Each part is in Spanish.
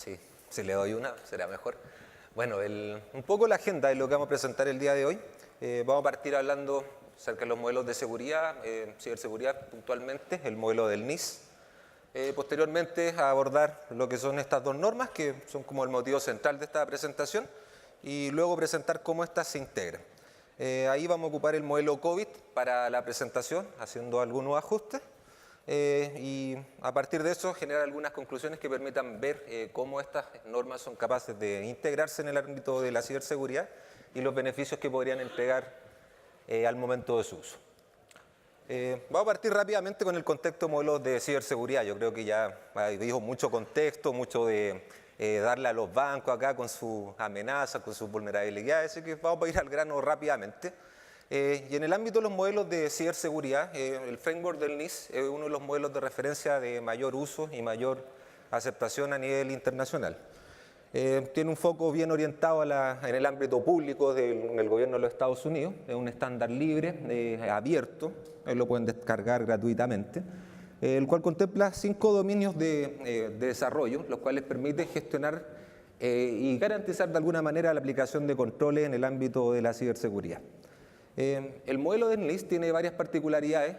Sí, si le doy una, será mejor. Bueno, un poco la agenda de lo que vamos a presentar el día de hoy. Vamos a partir hablando acerca de los modelos de seguridad, ciberseguridad puntualmente, el modelo del NIS. Posteriormente a abordar lo que son estas dos normas, que son como el motivo central de esta presentación, y luego presentar cómo éstas se integran. Ahí vamos a ocupar el modelo COVID para la presentación, haciendo algunos ajustes. Y a partir de eso generar algunas conclusiones que permitan ver cómo estas normas son capaces de integrarse en el ámbito de la ciberseguridad y los beneficios que podrían entregar al momento de su uso. Vamos a partir rápidamente con el contexto de modelos de ciberseguridad. Yo creo que ya dijo mucho contexto, mucho de darle a los bancos acá con sus amenazas, con sus vulnerabilidades, así que vamos a ir al grano rápidamente. Y en el ámbito de los modelos de ciberseguridad, el framework del NIS es uno de los modelos de referencia de mayor uso y mayor aceptación a nivel internacional. Tiene un foco bien orientado en el ámbito público del gobierno de los Estados Unidos, es un estándar libre, abierto, lo pueden descargar gratuitamente, el cual contempla 5 dominios de desarrollo, los cuales permiten gestionar y garantizar de alguna manera la aplicación de controles en el ámbito de la ciberseguridad. El modelo del NIS tiene varias particularidades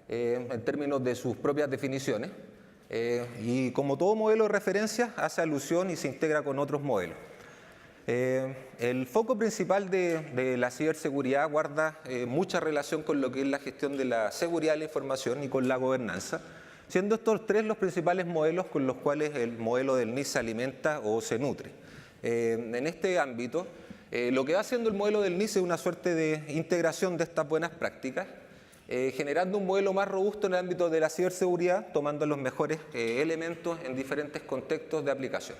en términos de sus propias definiciones y como todo modelo de referencia hace alusión y se integra con otros modelos. El foco principal de la ciberseguridad guarda mucha relación con lo que es la gestión de la seguridad de la información y con la gobernanza, siendo estos tres los principales modelos con los cuales el modelo del NIS se alimenta o se nutre. En este ámbito, lo que va haciendo el modelo del NIS es una suerte de integración de estas buenas prácticas, generando un modelo más robusto en el ámbito de la ciberseguridad, tomando los mejores elementos en diferentes contextos de aplicación.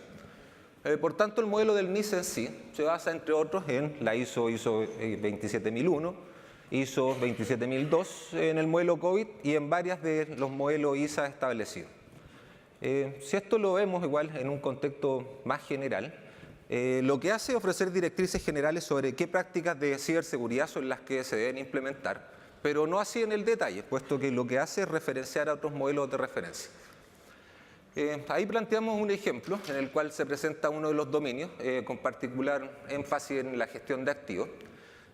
Por tanto, el modelo del NIS en sí se basa, entre otros, en la ISO 27001, ISO 27002 en el modelo COVID y en varios de los modelos ISA establecidos. Si esto lo vemos igual en un contexto más general, lo que hace es ofrecer directrices generales sobre qué prácticas de ciberseguridad son las que se deben implementar, pero no así en el detalle, puesto que lo que hace es referenciar a otros modelos de referencia. Ahí planteamos un ejemplo en el cual se presenta uno de los dominios, con particular énfasis en la gestión de activos,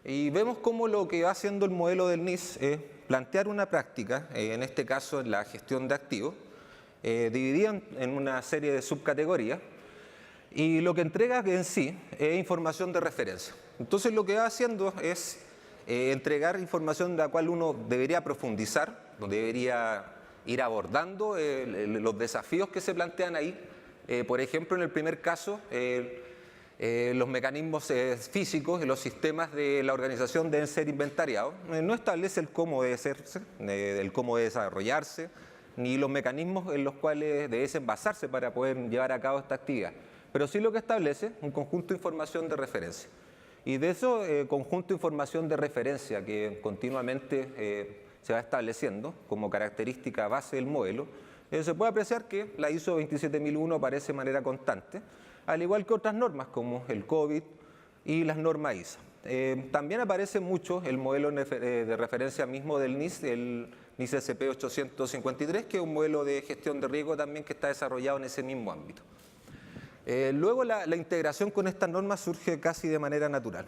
y vemos cómo lo que va haciendo el modelo del NIS es plantear una práctica, en este caso en la gestión de activos, dividida en una serie de subcategorías, y lo que entrega en sí es información de referencia. Entonces lo que va haciendo es entregar información de la cual uno debería profundizar, debería ir abordando los desafíos que se plantean ahí. Por ejemplo, en el primer caso, los mecanismos físicos y los sistemas de la organización deben ser inventariados. No establece el cómo debe hacerse, el cómo debe desarrollarse, ni los mecanismos en los cuales deben basarse para poder llevar a cabo esta actividad. Pero sí lo que establece un conjunto de información de referencia. Y de eso conjunto de información de referencia que continuamente se va estableciendo como característica base del modelo, se puede apreciar que la ISO 27001 aparece de manera constante, al igual que otras normas como el COVID y las normas ISA. También aparece mucho el modelo de referencia mismo del NIS, el NIS SP 853, que es un modelo de gestión de riesgo también que está desarrollado en ese mismo ámbito. Luego la integración con estas normas surge casi de manera natural.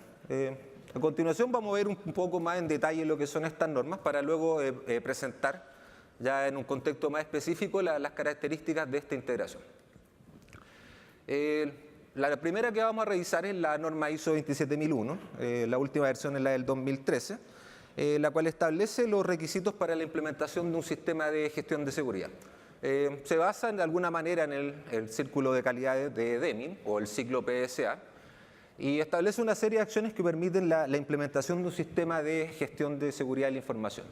A continuación vamos a ver un poco más en detalle lo que son estas normas para luego presentar ya en un contexto más específico las características de esta integración. La primera que vamos a revisar es la norma ISO 27001, la última versión es la del 2013, la cual establece los requisitos para la implementación de un sistema de gestión de seguridad. Se basa de alguna manera en el círculo de calidad de Deming o el ciclo PSA y establece una serie de acciones que permiten la implementación de un sistema de gestión de seguridad de la información.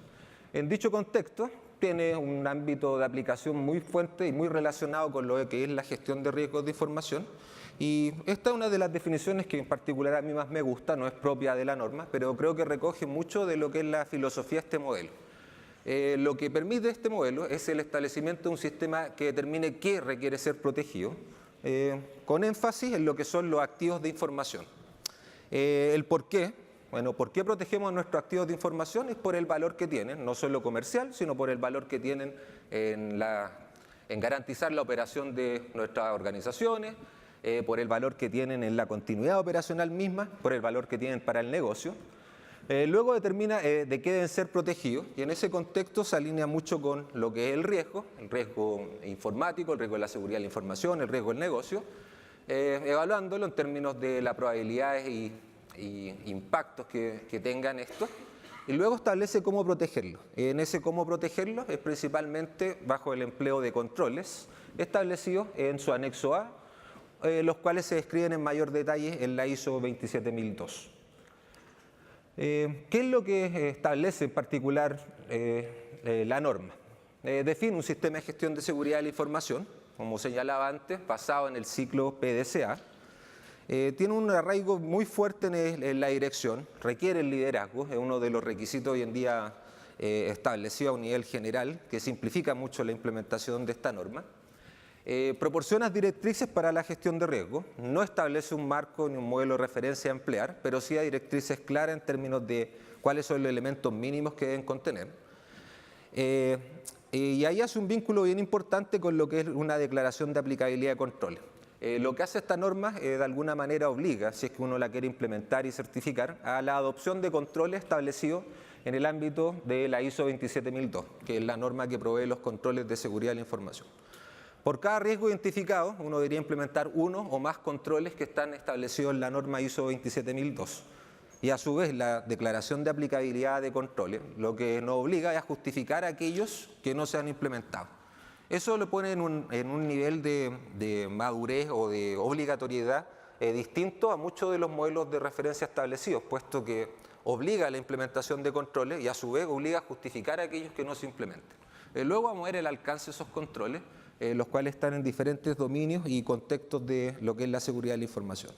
En dicho contexto tiene un ámbito de aplicación muy fuerte y muy relacionado con lo que es la gestión de riesgos de información y esta es una de las definiciones que en particular a mí más me gusta, no es propia de la norma, pero creo que recoge mucho de lo que es la filosofía de este modelo. Lo que permite este modelo es el establecimiento de un sistema que determine qué requiere ser protegido, con énfasis en lo que son los activos de información. El por qué, bueno, ¿por qué protegemos nuestros activos de información? Es por el valor que tienen, no solo comercial, sino por el valor que tienen en garantizar la operación de nuestras organizaciones, por el valor que tienen en la continuidad operacional misma, por el valor que tienen para el negocio. Luego determina de qué deben ser protegidos y en ese contexto se alinea mucho con lo que es el riesgo informático, el riesgo de la seguridad de la información, el riesgo del negocio, evaluándolo en términos de las probabilidades y impactos que tengan estos. Y luego establece cómo protegerlos. En ese cómo protegerlos es principalmente bajo el empleo de controles establecidos en su anexo A, los cuales se describen en mayor detalle en la ISO 27002. ¿Qué es lo que establece en particular la norma? Define un sistema de gestión de seguridad de la información, como señalaba antes, basado en el ciclo PDCA. Tiene un arraigo muy fuerte en la dirección, requiere el liderazgo, es uno de los requisitos hoy en día establecido a un nivel general, que simplifica mucho la implementación de esta norma. Proporciona directrices para la gestión de riesgo, no establece un marco ni un modelo de referencia a emplear, pero sí da directrices claras en términos de cuáles son los elementos mínimos que deben contener. Y ahí hace un vínculo bien importante con lo que es una declaración de aplicabilidad de controles. Lo que hace esta norma de alguna manera obliga, si es que uno la quiere implementar y certificar, a la adopción de controles establecidos en el ámbito de la ISO 27002, que es la norma que provee los controles de seguridad de la información. Por cada riesgo identificado, uno debería implementar uno o más controles que están establecidos en la norma ISO 27002. Y a su vez, la declaración de aplicabilidad de controles, lo que nos obliga es a justificar a aquellos que no se han implementado. Eso lo pone en un nivel de madurez o de obligatoriedad distinto a muchos de los modelos de referencia establecidos, puesto que obliga a la implementación de controles y a su vez obliga a justificar a aquellos que no se implementen. Luego vamos a ver el alcance de esos controles, los cuales están en diferentes dominios y contextos de lo que es la seguridad de la información.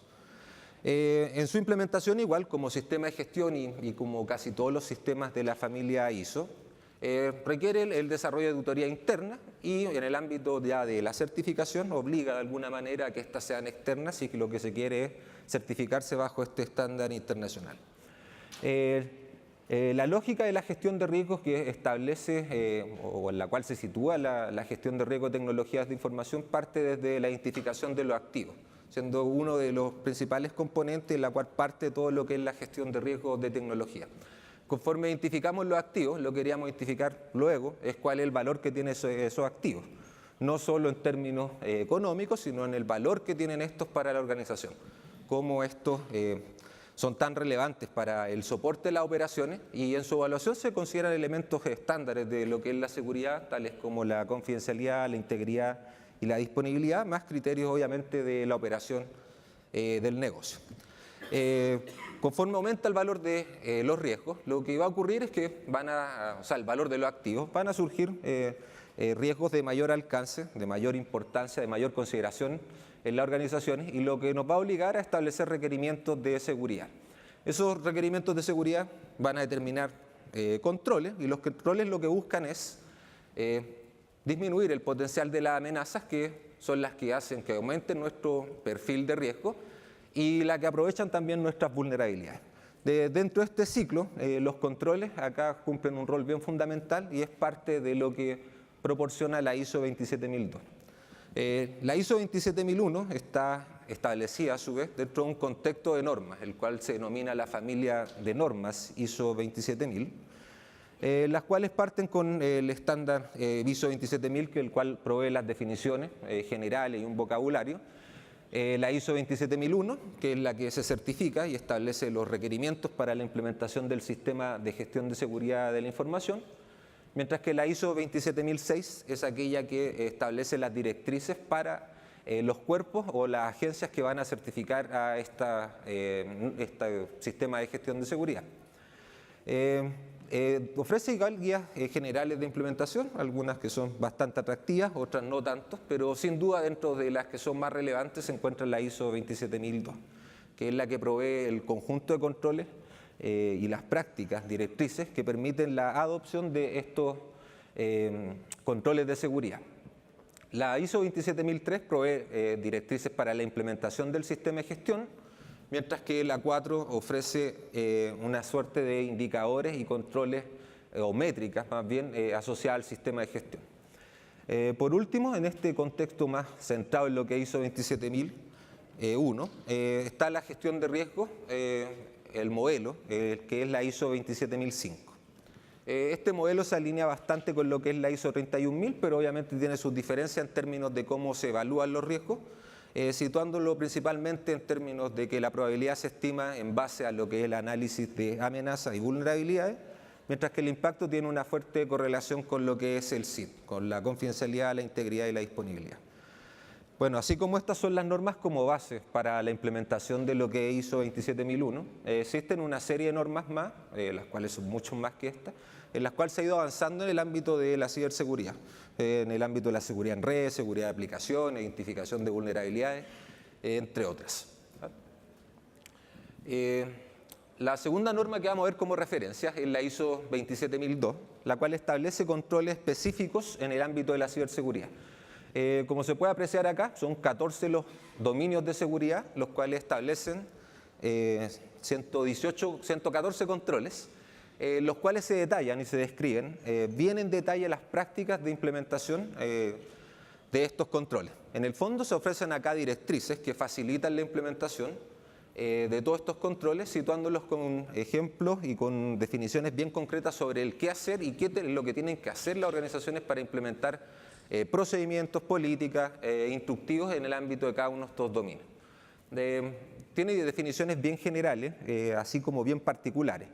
En su implementación, igual como sistema de gestión y como casi todos los sistemas de la familia ISO, requiere el desarrollo de auditoría interna y en el ámbito ya de la certificación obliga de alguna manera a que éstas sean externas y que lo que se quiere es certificarse bajo este estándar internacional. La lógica de la gestión de riesgos que establece o en la cual se sitúa la gestión de riesgo de tecnologías de información parte desde la identificación de los activos, siendo uno de los principales componentes en la cual parte todo lo que es la gestión de riesgos de tecnología. Conforme identificamos los activos, lo que queríamos identificar luego es cuál es el valor que tienen esos activos, no solo en términos económicos, sino en el valor que tienen estos para la organización, cómo estos son tan relevantes para el soporte de las operaciones y en su evaluación se consideran elementos estándares de lo que es la seguridad, tales como la confidencialidad, la integridad y la disponibilidad, más criterios obviamente de la operación del negocio. Conforme aumenta el valor de los riesgos, lo que va a ocurrir es que el valor de los activos, van a surgir riesgos de mayor alcance, de mayor importancia, de mayor consideración en las organizaciones y lo que nos va a obligar a establecer requerimientos de seguridad. Esos requerimientos de seguridad van a determinar controles y los controles lo que buscan es disminuir el potencial de las amenazas que son las que hacen que aumente nuestro perfil de riesgo y las que aprovechan también nuestras vulnerabilidades. Dentro de este ciclo, los controles acá cumplen un rol bien fundamental y es parte de lo que proporciona la ISO 27002. La ISO 27001 está establecida a su vez dentro de un contexto de normas, el cual se denomina la familia de normas ISO 27000, las cuales parten con el estándar ISO 27000, el cual provee las definiciones generales y un vocabulario. La ISO 27001, que es la que se certifica y establece los requerimientos para la implementación del sistema de gestión de seguridad de la información, mientras que la ISO 27006 es aquella que establece las directrices para los cuerpos o las agencias que van a certificar a este sistema de gestión de seguridad. Ofrece igual guías generales de implementación, algunas que son bastante atractivas, otras no tanto, pero sin duda dentro de las que son más relevantes se encuentra la ISO 27002, que es la que provee el conjunto de controles y las prácticas directrices que permiten la adopción de estos controles de seguridad. La ISO 27003 provee directrices para la implementación del sistema de gestión, mientras que la 4 ofrece una suerte de indicadores y controles o métricas más bien asociadas al sistema de gestión. Por último, en este contexto más centrado en lo que ISO 27000, 1, está la gestión de riesgos, el modelo, que es la ISO 27005. Este modelo se alinea bastante con lo que es la ISO 31000, pero obviamente tiene sus diferencias en términos de cómo se evalúan los riesgos, situándolo principalmente en términos de que la probabilidad se estima en base a lo que es el análisis de amenazas y vulnerabilidades, mientras que el impacto tiene una fuerte correlación con lo que es el SID, con la confidencialidad, la integridad y la disponibilidad. Bueno, así como estas son las normas como base para la implementación de lo que es ISO 27001, existen una serie de normas más, las cuales son mucho más que estas, en las cuales se ha ido avanzando en el ámbito de la ciberseguridad, en el ámbito de la seguridad en red, seguridad de aplicaciones, identificación de vulnerabilidades, entre otras. La segunda norma que vamos a ver como referencia es la ISO 27002, la cual establece controles específicos en el ámbito de la ciberseguridad. Como se puede apreciar acá, son 14 los dominios de seguridad, los cuales establecen 114 controles, los cuales se detallan y se describen bien en detalle las prácticas de implementación de estos controles. En el fondo se ofrecen acá directrices que facilitan la implementación de todos estos controles, situándolos con ejemplos y con definiciones bien concretas sobre el qué hacer y qué es lo que tienen que hacer las organizaciones para implementar procedimientos, políticas, instructivos en el ámbito de cada uno de estos dominios. Tiene definiciones bien generales, así como bien particulares.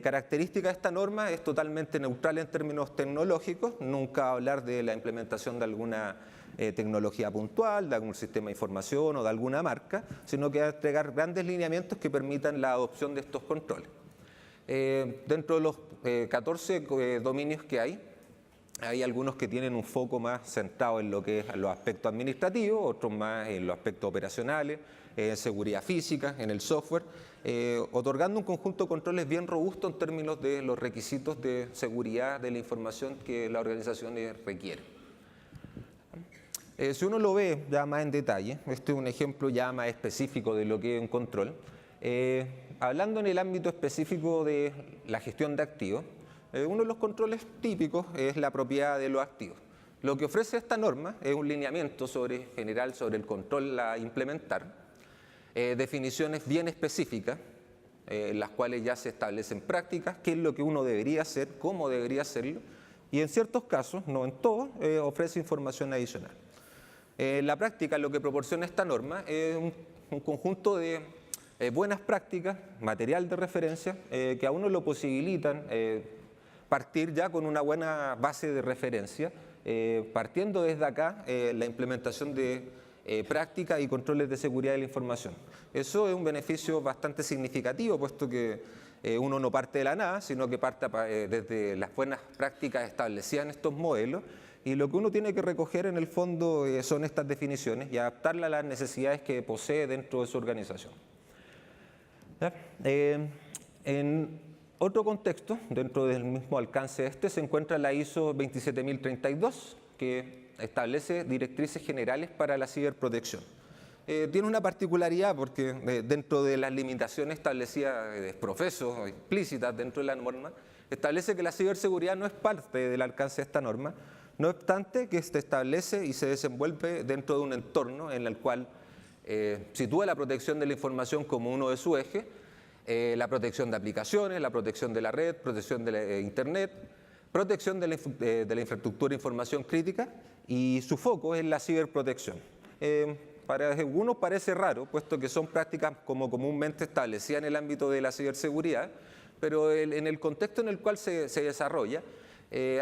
Característica de esta norma es totalmente neutral en términos tecnológicos, nunca va a hablar de la implementación de alguna tecnología puntual, de algún sistema de información o de alguna marca, sino que va a entregar grandes lineamientos que permitan la adopción de estos controles. Dentro de los 14 dominios que hay algunos que tienen un foco más centrado en lo que es los aspectos administrativos, otros más en los aspectos operacionales, en seguridad física, en el software, otorgando un conjunto de controles bien robusto en términos de los requisitos de seguridad de la información que la organización requiere. Si uno lo ve ya más en detalle, este es un ejemplo ya más específico de lo que es un control. Hablando en el ámbito específico de la gestión de activos, uno de los controles típicos es la propiedad de los activos. Lo que ofrece esta norma es un lineamiento general sobre el control a implementar, definiciones bien específicas, en las cuales ya se establecen prácticas, qué es lo que uno debería hacer, cómo debería hacerlo, y en ciertos casos, no en todos, ofrece información adicional. La práctica, lo que proporciona esta norma es un conjunto de buenas prácticas, material de referencia, que a uno lo posibilitan partir ya con una buena base de referencia, partiendo desde acá la implementación de prácticas y controles de seguridad de la información. Eso es un beneficio bastante significativo, puesto que uno no parte de la nada, sino que parte desde las buenas prácticas establecidas en estos modelos, y lo que uno tiene que recoger en el fondo son estas definiciones y adaptarlas a las necesidades que posee dentro de su organización. En otro contexto, dentro del mismo alcance se encuentra la ISO 27032, que establece directrices generales para la ciberprotección. Tiene una particularidad porque dentro de las limitaciones establecidas de profeso, explícitas dentro de la norma, establece que la ciberseguridad no es parte del alcance de esta norma, no obstante que se establece y se desenvuelve dentro de un entorno en el cual sitúa la protección de la información como uno de sus ejes, la protección de aplicaciones, la protección de la red, protección de Internet, protección de la infraestructura de información crítica, y su foco es la ciberprotección. Para algunos parece raro, puesto que son prácticas como comúnmente establecidas en el ámbito de la ciberseguridad, pero en el contexto en el cual se desarrolla,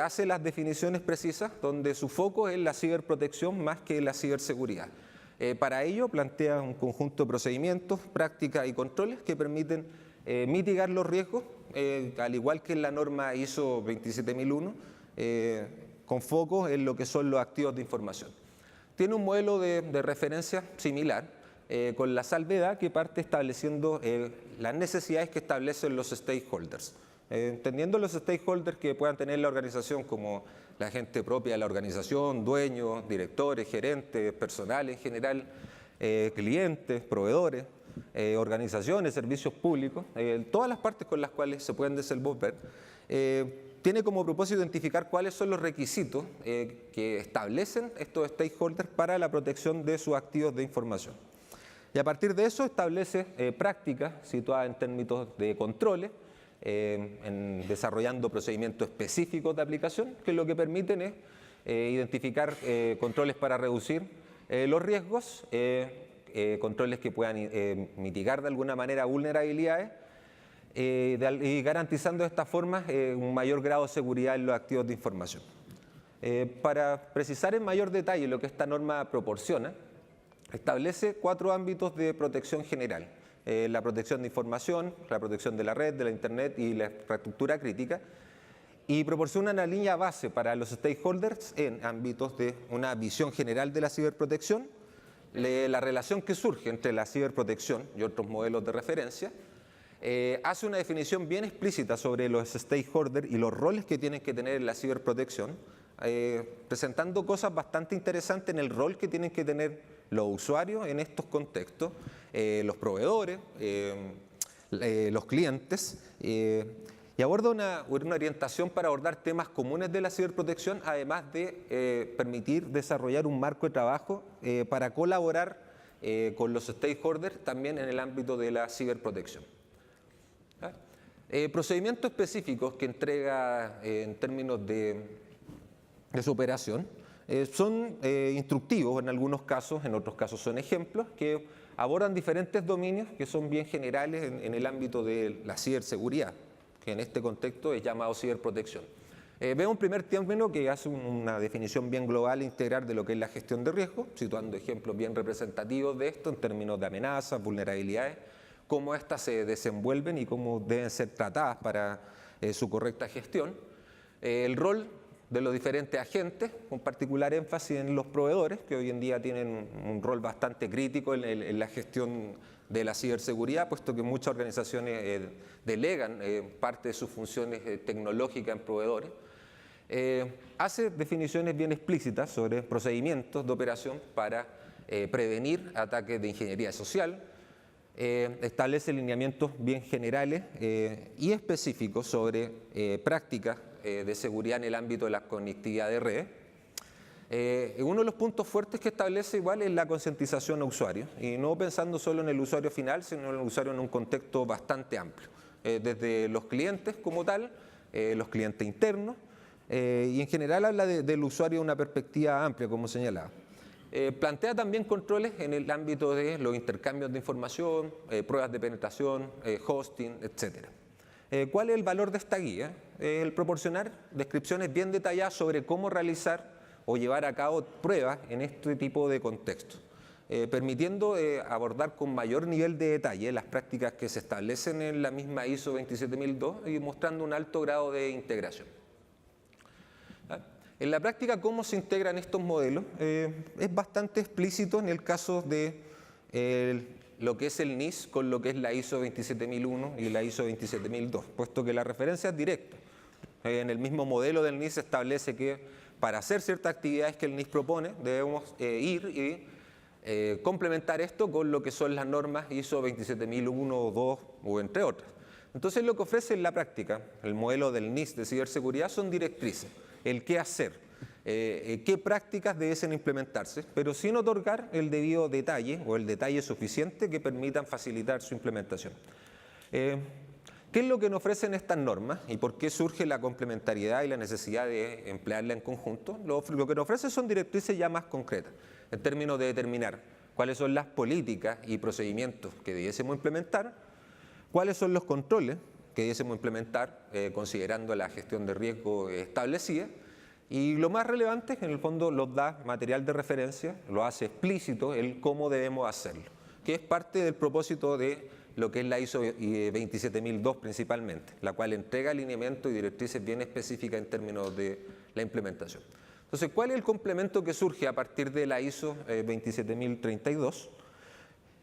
hace las definiciones precisas donde su foco es la ciberprotección más que la ciberseguridad. Para ello plantea un conjunto de procedimientos, prácticas y controles que permiten mitigar los riesgos, al igual que en la norma ISO 27001, con foco en lo que son los activos de información. Tiene un modelo de referencia similar, con la salvedad que parte estableciendo las necesidades que establecen los stakeholders. Entendiendo los stakeholders que puedan tener la organización como la gente propia de la organización, dueños, directores, gerentes, personal en general, clientes, proveedores, organizaciones, servicios públicos, todas las partes con las cuales se pueden desenvolver, tiene como propósito identificar cuáles son los requisitos que establecen estos stakeholders para la protección de sus activos de información. Y a partir de eso establece prácticas situadas en términos de controles, desarrollando procedimientos específicos de aplicación, que lo que permiten es identificar controles para reducir los riesgos, controles que puedan mitigar de alguna manera vulnerabilidades, y garantizando de esta forma un mayor grado de seguridad en los activos de información. Para precisar en mayor detalle lo que esta norma proporciona, establece 4 ámbitos de protección general: la protección de información, la protección de la red, de la internet y la infraestructura crítica, y proporciona una línea base para los stakeholders en ámbitos de una visión general de la ciberprotección, la relación que surge entre la ciberprotección y otros modelos de referencia, hace una definición bien explícita sobre los stakeholders y los roles que tienen que tener en la ciberprotección, presentando cosas bastante interesantes en el rol que tienen que tener los usuarios en estos contextos, los proveedores, los clientes, y aborda una orientación para abordar temas comunes de la ciberprotección, además de permitir desarrollar un marco de trabajo para colaborar con los stakeholders también en el ámbito de la ciberprotección. Procedimientos específicos que entrega en términos de su operación son instructivos en algunos casos, en otros casos son ejemplos, que abordan diferentes dominios que son bien generales en el ámbito de la ciberseguridad, que en este contexto es llamado ciberprotección. Veo un primer término que hace una definición bien global e integral de lo que es la gestión de riesgo, situando ejemplos bien representativos de esto en términos de amenazas, vulnerabilidades, cómo éstas se desenvuelven y cómo deben ser tratadas para su correcta gestión. El rol de los diferentes agentes, con particular énfasis en los proveedores, que hoy en día tienen un rol bastante crítico en la gestión de la ciberseguridad, puesto que muchas organizaciones delegan parte de sus funciones tecnológicas en proveedores. Hace definiciones bien explícitas sobre procedimientos de operación para prevenir ataques de ingeniería social, establece lineamientos bien generales y específicos sobre prácticas de seguridad en el ámbito de la conectividad de red. Uno de los puntos fuertes que establece igual es la concientización a usuarios, y no pensando solo en el usuario final, sino en el usuario en un contexto bastante amplio, desde los clientes como tal, los clientes internos, y en general habla del usuario de una perspectiva amplia, como señalaba. Plantea también controles en el ámbito de los intercambios de información, pruebas de penetración, hosting, etc. ¿Cuál es el valor de esta guía? El proporcionar descripciones bien detalladas sobre cómo realizar o llevar a cabo pruebas en este tipo de contextos, permitiendo abordar con mayor nivel de detalle las prácticas que se establecen en la misma ISO 27002 y mostrando un alto grado de integración. En la práctica, ¿cómo se integran estos modelos? Es bastante explícito en el caso de lo que es el NIS con lo que es la ISO 27001 y la ISO 27002, puesto que la referencia es directa. En el mismo modelo del NIS se establece que para hacer ciertas actividades que el NIS propone, debemos ir y complementar esto con lo que son las normas ISO 27001, 2 o entre otras. Entonces, lo que ofrece en la práctica el modelo del NIS de ciberseguridad son directrices, el qué hacer, qué prácticas deben implementarse, pero sin otorgar el debido detalle o el detalle suficiente que permitan facilitar su implementación. ¿Qué es lo que nos ofrecen estas normas y por qué surge la complementariedad y la necesidad de emplearla en conjunto? Lo que nos ofrecen son directrices ya más concretas, en términos de determinar cuáles son las políticas y procedimientos que debiésemos implementar, cuáles son los controles que debiésemos implementar considerando la gestión de riesgo establecida, y lo más relevante es que en el fondo los da material de referencia, lo hace explícito el cómo debemos hacerlo, que es parte del propósito de lo que es la ISO 27002 principalmente, la cual entrega alineamientos y directrices bien específicas en términos de la implementación. Entonces, ¿cuál es el complemento que surge a partir de la ISO 27032?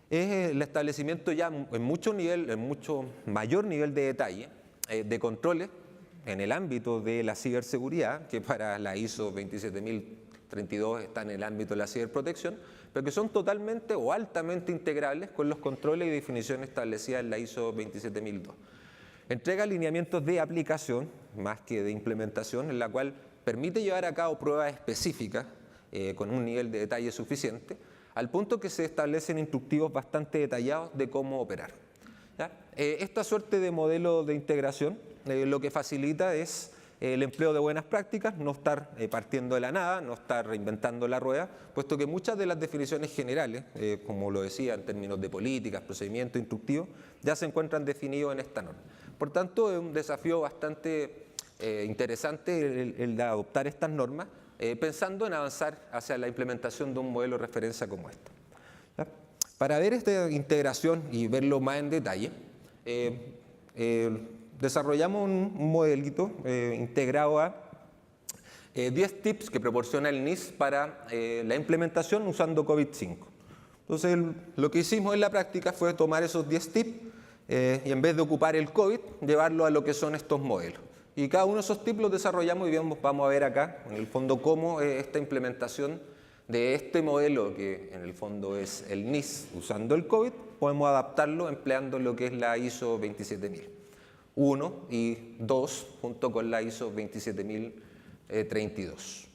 Es el establecimiento ya en mucho mayor nivel de detalle de controles en el ámbito de la ciberseguridad, que para la ISO 27032 está en el ámbito de la ciberprotección, pero que son totalmente o altamente integrables con los controles y definiciones establecidas en la ISO 27002. Entrega lineamientos de aplicación, más que de implementación, en la cual permite llevar a cabo pruebas específicas con un nivel de detalle suficiente, al punto que se establecen instructivos bastante detallados de cómo operar. ¿Ya? Esta suerte de modelo de integración lo que facilita es el empleo de buenas prácticas, no estar partiendo de la nada, no estar reinventando la rueda, puesto que muchas de las definiciones generales, como lo decía en términos de políticas, procedimientos instructivos, ya se encuentran definidos en esta norma. Por tanto, es un desafío bastante interesante el de adoptar estas normas, pensando en avanzar hacia la implementación de un modelo de referencia como este. ¿Ya? Para ver esta integración y verlo más en detalle, desarrollamos un modelito integrado a 10 tips que proporciona el NIST para la implementación usando COVID-5. Entonces, lo que hicimos en la práctica fue tomar esos 10 tips y en vez de ocupar el COVID, llevarlo a lo que son estos modelos. Y cada uno de esos tips los desarrollamos y vamos a ver acá, en el fondo, cómo esta implementación de este modelo, que en el fondo es el NIST usando el COVID, podemos adaptarlo empleando lo que es la ISO 27001 y 2 junto con la ISO 27032.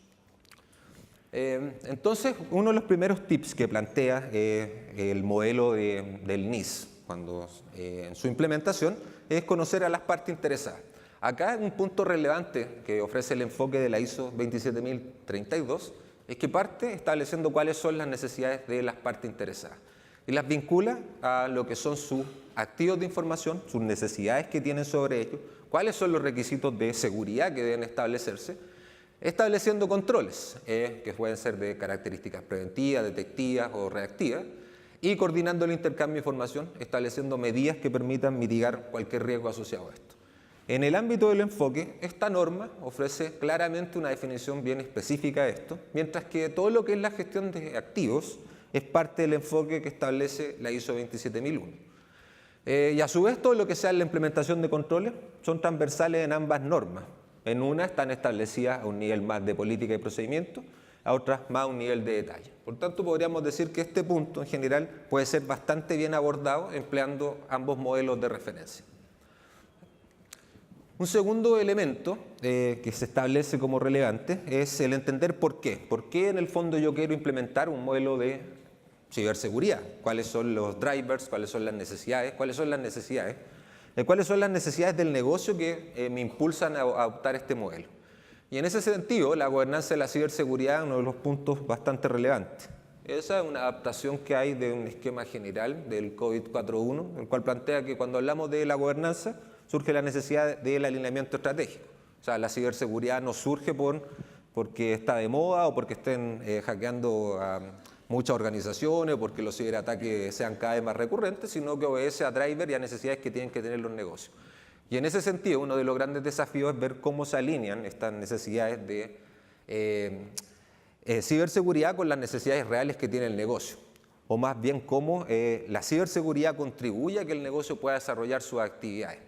Entonces, uno de los primeros tips que plantea el modelo del NIST en su implementación es conocer a las partes interesadas. Acá un punto relevante que ofrece el enfoque de la ISO 27032 es que parte estableciendo cuáles son las necesidades de las partes interesadas y las vincula a lo que son sus activos de información, sus necesidades que tienen sobre ellos, cuáles son los requisitos de seguridad que deben establecerse, estableciendo controles que pueden ser de características preventivas, detectivas o reactivas, y coordinando el intercambio de información, estableciendo medidas que permitan mitigar cualquier riesgo asociado a esto. En el ámbito del enfoque, esta norma ofrece claramente una definición bien específica de esto, mientras que todo lo que es la gestión de activos es parte del enfoque que establece la ISO 27001. Y a su vez, todo lo que sea la implementación de controles son transversales en ambas normas. En una están establecidas a un nivel más de política y procedimiento, a otras más a un nivel de detalle. Por tanto, podríamos decir que este punto en general puede ser bastante bien abordado empleando ambos modelos de referencia. Un segundo elemento que se establece como relevante es el entender por qué. ¿Por qué en el fondo yo quiero implementar un modelo de ciberseguridad? ¿Cuáles son los drivers? ¿Cuáles son las necesidades? ¿Cuáles son las necesidades? ¿Cuáles son las necesidades del negocio que me impulsan a adoptar este modelo? Y en ese sentido, la gobernanza de la ciberseguridad es uno de los puntos bastante relevantes. Esa es una adaptación que hay de un esquema general del COVID 4.1, el cual plantea que cuando hablamos de la gobernanza, surge la necesidad del alineamiento estratégico. O sea, la ciberseguridad no surge porque está de moda o porque estén hackeando a muchas organizaciones o porque los ciberataques sean cada vez más recurrentes, sino que obedece a drivers y a necesidades que tienen que tener los negocios. Y en ese sentido, uno de los grandes desafíos es ver cómo se alinean estas necesidades de ciberseguridad con las necesidades reales que tiene el negocio. O más bien cómo la ciberseguridad contribuye a que el negocio pueda desarrollar sus actividades.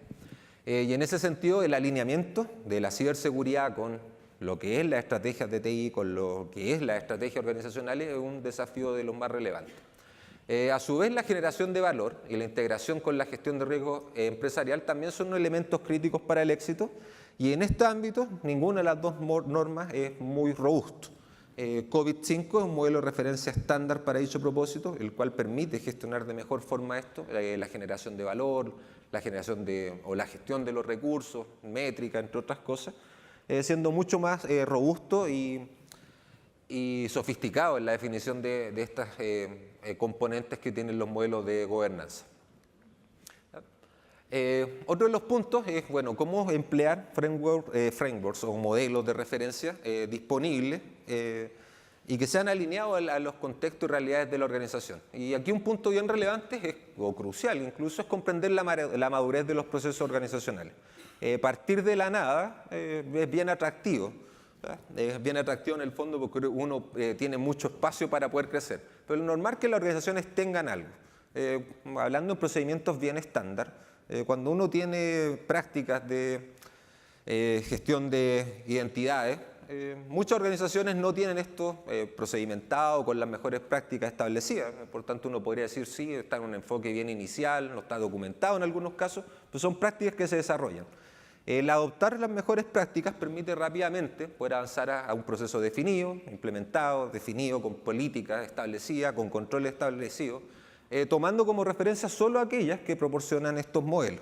Y en ese sentido, el alineamiento de la ciberseguridad con lo que es la estrategia de TI, con lo que es la estrategia organizacional, es un desafío de los más relevantes. A su vez, la generación de valor y la integración con la gestión de riesgo empresarial también son elementos críticos para el éxito, y en este ámbito ninguna de las dos normas es muy robusto. COVID-5 es un modelo de referencia estándar para dicho propósito, el cual permite gestionar de mejor forma esto, la generación de valor, la generación o la gestión de los recursos, métrica, entre otras cosas, siendo mucho más robusto y sofisticado en la definición de estas componentes que tienen los modelos de gobernanza. Otro de los puntos es, bueno, cómo emplear frameworks o modelos de referencia disponibles y que sean alineados a los contextos y realidades de la organización. Y aquí un punto bien relevante o crucial incluso es comprender la madurez de los procesos organizacionales. Partir de la nada es bien atractivo. Es bien atractivo en el fondo porque uno tiene mucho espacio para poder crecer. Pero lo normal es que las organizaciones tengan algo. Hablando de procedimientos bien estándar, cuando uno tiene prácticas de gestión de identidades, muchas organizaciones no tienen esto procedimentado con las mejores prácticas establecidas. Por tanto, uno podría decir, sí, está en un enfoque bien inicial, no está documentado en algunos casos, pero son prácticas que se desarrollan. El adoptar las mejores prácticas permite rápidamente poder avanzar a un proceso definido, implementado, definido, con políticas establecidas, con controles establecidos, tomando como referencia solo aquellas que proporcionan estos modelos.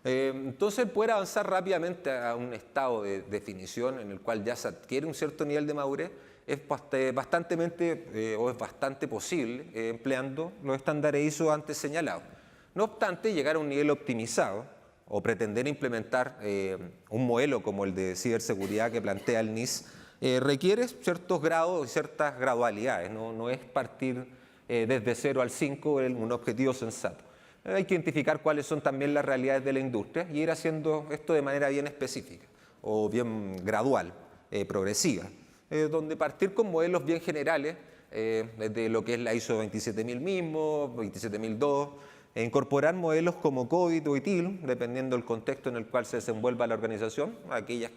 Entonces, poder avanzar rápidamente a un estado de definición en el cual ya se adquiere un cierto nivel de madurez es bastante posible empleando los estándares ISO antes señalados. No obstante, llegar a un nivel optimizado o pretender implementar un modelo como el de ciberseguridad que plantea el NIS requiere ciertos grados y ciertas gradualidades, no es partir desde 0 al 5 un objetivo sensato. Hay que identificar cuáles son también las realidades de la industria y ir haciendo esto de manera bien específica o bien gradual, progresiva, donde partir con modelos bien generales, desde lo que es la ISO 27000 mismo, 27002, e incorporar modelos como COVID o ITIL, dependiendo del contexto en el cual se desenvuelva la organización, aquellas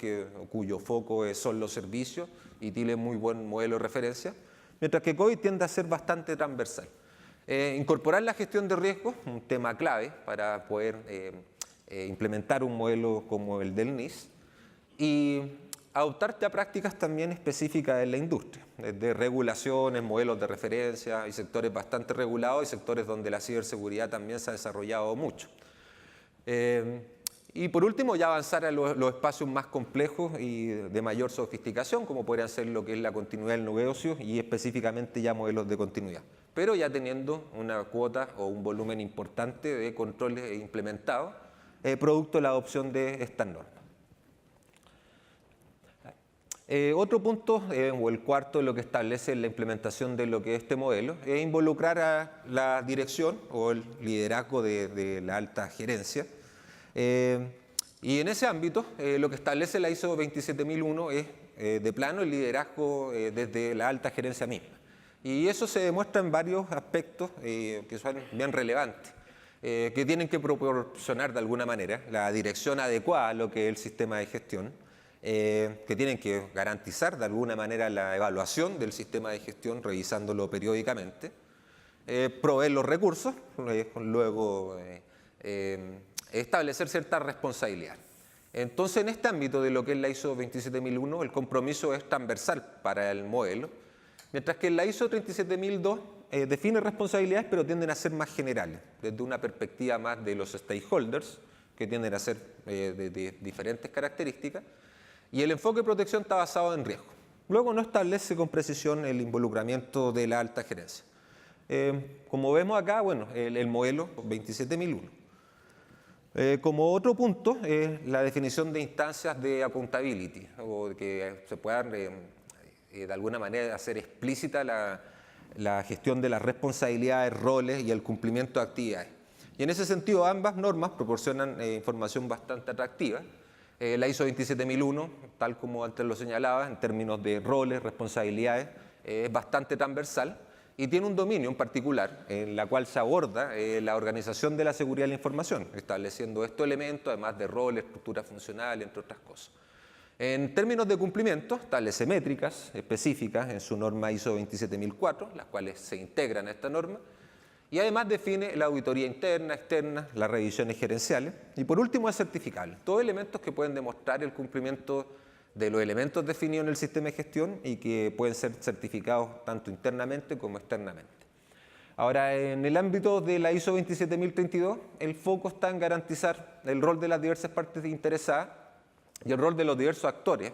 cuyo foco son los servicios. ITIL es muy buen modelo de referencia, mientras que COVID tiende a ser bastante transversal. Incorporar la gestión de riesgos, un tema clave para poder implementar un modelo como el del NIS, y adoptar ya prácticas también específicas en la industria, desde regulaciones, modelos de referencia. Hay sectores bastante regulados y sectores donde la ciberseguridad también se ha desarrollado mucho. Y por último, ya avanzar a los espacios más complejos y de mayor sofisticación, como podrían ser lo que es la continuidad del negocio y específicamente ya modelos de continuidad, pero ya teniendo una cuota o un volumen importante de controles implementados, producto de la adopción de estas normas. Otro punto, o el cuarto de lo que establece la implementación de lo que es este modelo, es involucrar a la dirección o el liderazgo de la alta gerencia. Y en ese ámbito, lo que establece la ISO 27001 es de plano el liderazgo desde la alta gerencia misma. Y eso se demuestra en varios aspectos que son bien relevantes, que tienen que proporcionar de alguna manera la dirección adecuada a lo que es el sistema de gestión, que tienen que garantizar de alguna manera la evaluación del sistema de gestión, revisándolo periódicamente, proveer los recursos, luego establecer cierta responsabilidad. Entonces, en este ámbito de lo que es la ISO 27001, el compromiso es transversal para el modelo, mientras que en la ISO 37002 define responsabilidades, pero tienden a ser más generales, desde una perspectiva más de los stakeholders, que tienden a ser de diferentes características, y el enfoque de protección está basado en riesgo. Luego no establece con precisión el involucramiento de la alta gerencia. Como vemos acá, bueno, el modelo 27001. Como otro punto, la definición de instancias de accountability, o de que se puedan de alguna manera hacer explícita la gestión de las responsabilidades, roles y el cumplimiento de actividades. Y en ese sentido, ambas normas proporcionan información bastante atractiva. La ISO 27001, tal como antes lo señalaba, en términos de roles, responsabilidades, es bastante transversal y tiene un dominio en particular en la cual se aborda la organización de la seguridad de la información, estableciendo estos elementos, además de roles, estructura funcional, entre otras cosas. En términos de cumplimiento, establece métricas específicas en su norma ISO 27004, las cuales se integran a esta norma, y además define la auditoría interna, externa, las revisiones gerenciales, y por último es certificable. Todos elementos que pueden demostrar el cumplimiento de los elementos definidos en el sistema de gestión y que pueden ser certificados tanto internamente como externamente. Ahora, en el ámbito de la ISO 27032, el foco está en garantizar el rol de las diversas partes interesadas y el rol de los diversos actores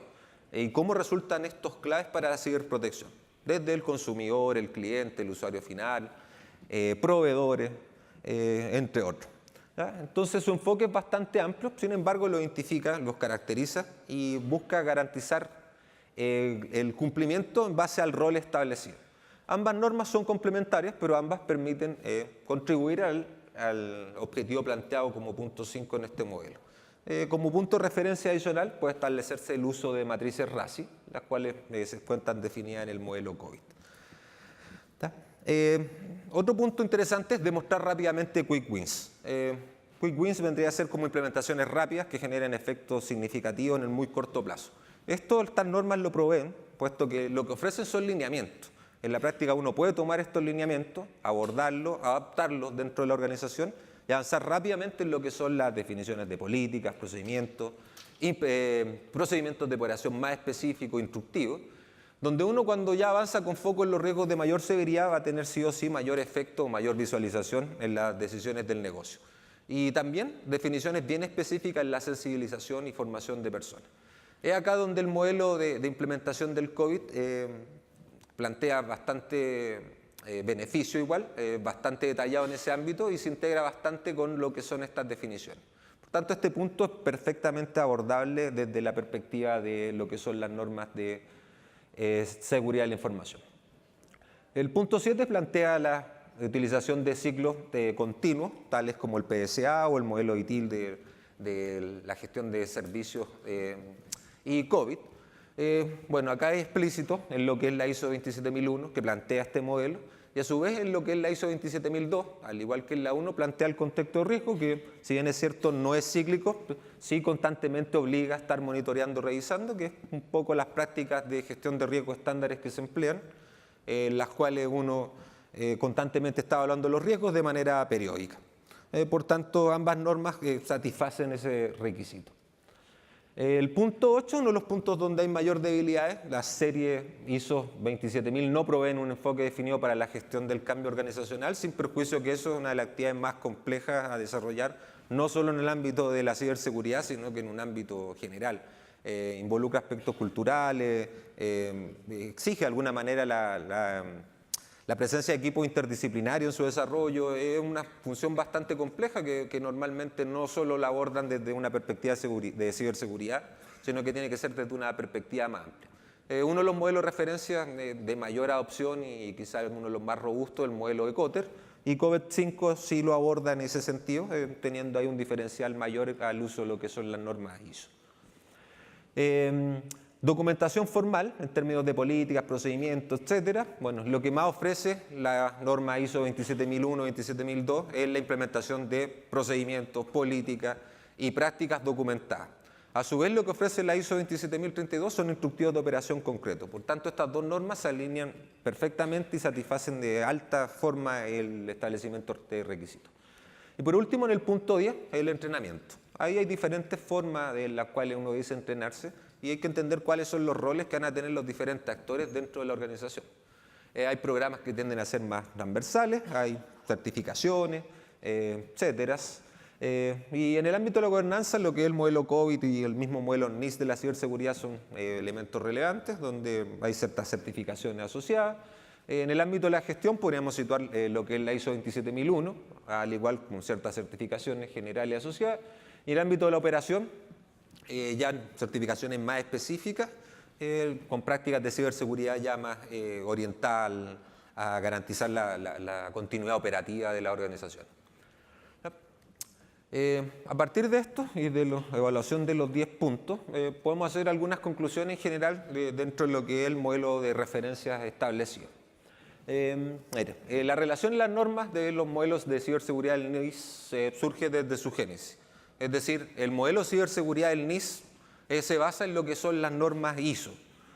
y cómo resultan estos claves para la ciberprotección, desde el consumidor, el cliente, el usuario final, proveedores, entre otros. ¿Ya? Entonces su enfoque es bastante amplio, sin embargo lo identifica, los caracteriza y busca garantizar el cumplimiento en base al rol establecido. Ambas normas son complementarias, pero ambas permiten contribuir al objetivo planteado como punto 5 en este modelo. Como punto de referencia adicional puede establecerse el uso de matrices RACI, las cuales se encuentran definidas en el modelo COVID. ¿Está? Otro punto interesante es demostrar rápidamente Quick Wins. Quick Wins vendría a ser como implementaciones rápidas que generen efectos significativos en el muy corto plazo. Estas normas lo proveen, puesto que lo que ofrecen son lineamientos. En la práctica uno puede tomar estos lineamientos, abordarlos, adaptarlos dentro de la organización y avanzar rápidamente en lo que son las definiciones de políticas, procedimientos, procedimientos de operación más específicos, instructivos, donde uno cuando ya avanza con foco en los riesgos de mayor severidad va a tener sí o sí mayor efecto o mayor visualización en las decisiones del negocio. Y también definiciones bien específicas en la sensibilización y formación de personas. Es acá donde el modelo de implementación del COVID plantea bastante beneficio igual, bastante detallado en ese ámbito y se integra bastante con lo que son estas definiciones. Por tanto, este punto es perfectamente abordable desde la perspectiva de lo que son las normas de seguridad de la información. El punto 7 plantea la utilización de ciclos continuos, tales como el PSA o el modelo ITIL de la gestión de servicios y COVID. Bueno, acá es explícito en lo que es la ISO 27001, que plantea este modelo, y a su vez en lo que es la ISO 27002, al igual que en la 1, plantea el contexto de riesgo, que si bien es cierto no es cíclico, sí constantemente obliga a estar monitoreando, revisando, que es un poco las prácticas de gestión de riesgo estándares que se emplean, las cuales uno constantemente está evaluando los riesgos de manera periódica. Por tanto, ambas normas satisfacen ese requisito. El punto 8, uno de los puntos donde hay mayor debilidades, la serie ISO 27000 no proveen un enfoque definido para la gestión del cambio organizacional, sin perjuicio que eso es una de las actividades más complejas a desarrollar, no solo en el ámbito de la ciberseguridad, sino que en un ámbito general. Involucra aspectos culturales, exige de alguna manera la presencia de equipos interdisciplinarios en su desarrollo. Es una función bastante compleja que normalmente no solo la abordan desde una perspectiva de ciberseguridad, sino que tiene que ser desde una perspectiva más amplia. Uno de los modelos de referencia de mayor adopción y quizás uno de los más robustos es el modelo de Kotter, y COVID-5 sí lo aborda en ese sentido, teniendo ahí un diferencial mayor al uso de lo que son las normas ISO. Documentación formal, en términos de políticas, procedimientos, etcétera. Bueno, lo que más ofrece la norma ISO 27001, 27002 es la implementación de procedimientos, políticas y prácticas documentadas. A su vez, lo que ofrece la ISO 27032 son instructivos de operación concretos. Por tanto, estas dos normas se alinean perfectamente y satisfacen de alta forma el establecimiento de requisitos. Y por último, en el punto 10, el entrenamiento. Ahí hay diferentes formas de las cuales uno dice entrenarse y hay que entender cuáles son los roles que van a tener los diferentes actores dentro de la organización. Hay programas que tienden a ser más transversales, hay certificaciones, etcétera. Y en el ámbito de la gobernanza, lo que es el modelo COVID y el mismo modelo NIST de la ciberseguridad son elementos relevantes, donde hay ciertas certificaciones asociadas. En el ámbito de la gestión podríamos situar lo que es la ISO 27001, al igual con ciertas certificaciones generales y asociadas. Y en el ámbito de la operación, ya certificaciones más específicas, con prácticas de ciberseguridad ya más oriental a garantizar la continuidad operativa de la organización. A partir de esto y de la evaluación de los 10 puntos, podemos hacer algunas conclusiones en general dentro de lo que es el modelo de referencias establecido. La relación en las normas de los modelos de ciberseguridad del NIS surge desde su génesis. Es decir, el modelo de ciberseguridad del NIS se basa en lo que son las normas ISO.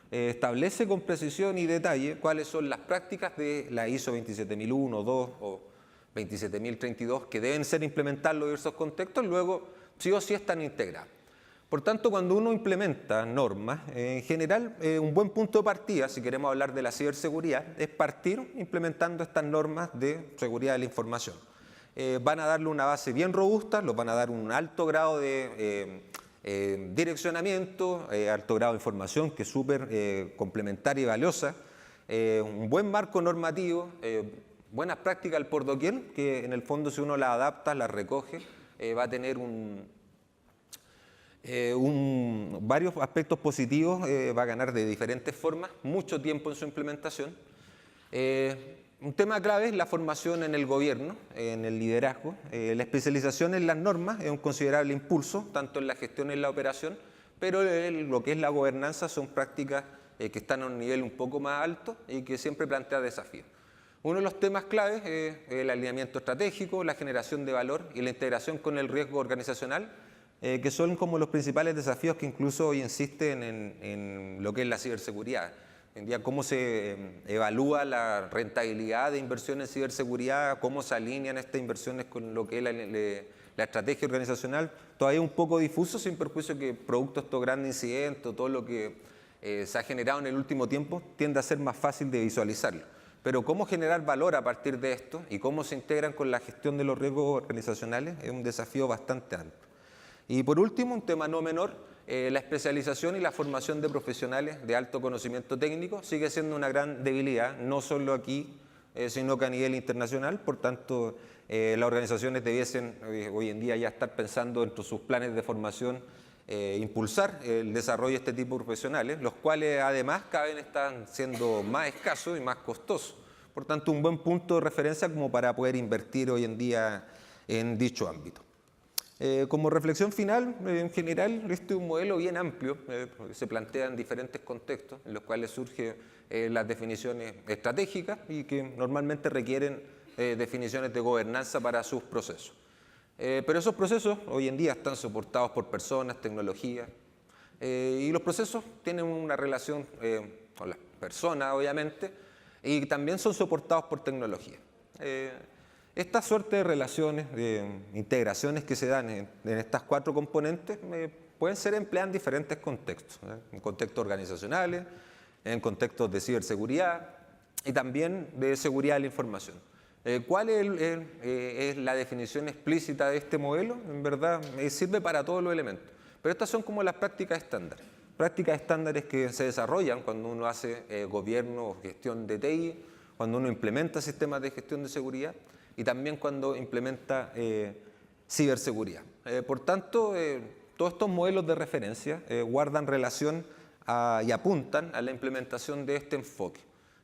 Establece con precisión y detalle cuáles son las prácticas de la ISO 27001, 2 o 27032 que deben ser implementadas en los diversos contextos, luego sí o sí están integradas. Por tanto, cuando uno implementa normas, en general, un buen punto de partida, si queremos hablar de la ciberseguridad, es partir implementando estas normas de seguridad de la información. Van a darle una base bien robusta, los van a dar un alto grado de direccionamiento, alto grado de información que es súper complementaria y valiosa, un buen marco normativo, buenas prácticas al por doquier, que en el fondo si uno las adapta, las recoge, va a tener varios aspectos positivos, va a ganar de diferentes formas, mucho tiempo en su implementación. Un tema clave es la formación en el gobierno, en el liderazgo. La especialización en las normas es un considerable impulso, tanto en la gestión y en la operación, pero lo que es la gobernanza son prácticas que están a un nivel un poco más alto y que siempre plantea desafíos. Uno de los temas claves es el alineamiento estratégico, la generación de valor y la integración con el riesgo organizacional, que son como los principales desafíos que incluso hoy insisten en lo que es la ciberseguridad. en día cómo se evalúa la rentabilidad de inversión en ciberseguridad, cómo se alinean estas inversiones con lo que es la estrategia organizacional, todavía un poco difuso, sin perjuicio que producto de estos grandes incidentes, todo lo que se ha generado en el último tiempo, tiende a ser más fácil de visualizarlo. Pero cómo generar valor a partir de esto y cómo se integran con la gestión de los riesgos organizacionales es un desafío bastante amplio. Y por último, un tema no menor, la especialización y la formación de profesionales de alto conocimiento técnico sigue siendo una gran debilidad, no solo aquí, sino que a nivel internacional. Por tanto, las organizaciones debiesen hoy en día ya estar pensando dentro de sus planes de formación impulsar el desarrollo de este tipo de profesionales, los cuales además cada vez están siendo más escasos y más costosos. Por tanto, un buen punto de referencia como para poder invertir hoy en día en dicho ámbito. Como reflexión final, en general, este es un modelo bien amplio, se plantea en diferentes contextos en los cuales surgen las definiciones estratégicas y que normalmente requieren definiciones de gobernanza para sus procesos. Pero esos procesos hoy en día están soportados por personas, tecnologías, y los procesos tienen una relación con las personas, obviamente, y también son soportados por tecnología. Esta suerte de relaciones, de integraciones que se dan en estas cuatro componentes pueden ser empleadas en diferentes contextos, en contextos organizacionales, en contextos de ciberseguridad y también de seguridad de la información. ¿Cuál es la definición explícita de este modelo? En verdad, sirve para todos los elementos, pero estas son como las prácticas estándares. Prácticas estándares que se desarrollan cuando uno hace gobierno o gestión de TI, cuando uno implementa sistemas de gestión de seguridad y también cuando implementa ciberseguridad. Por tanto, todos estos modelos de referencia guardan relación y apuntan a la implementación de este enfoque,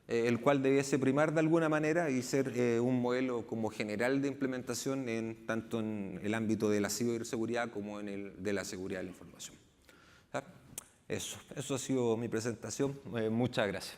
el cual debiese primar de alguna manera y ser un modelo como general de implementación tanto en el ámbito de la ciberseguridad como en el de la seguridad de la información. Eso ha sido mi presentación. Muchas gracias.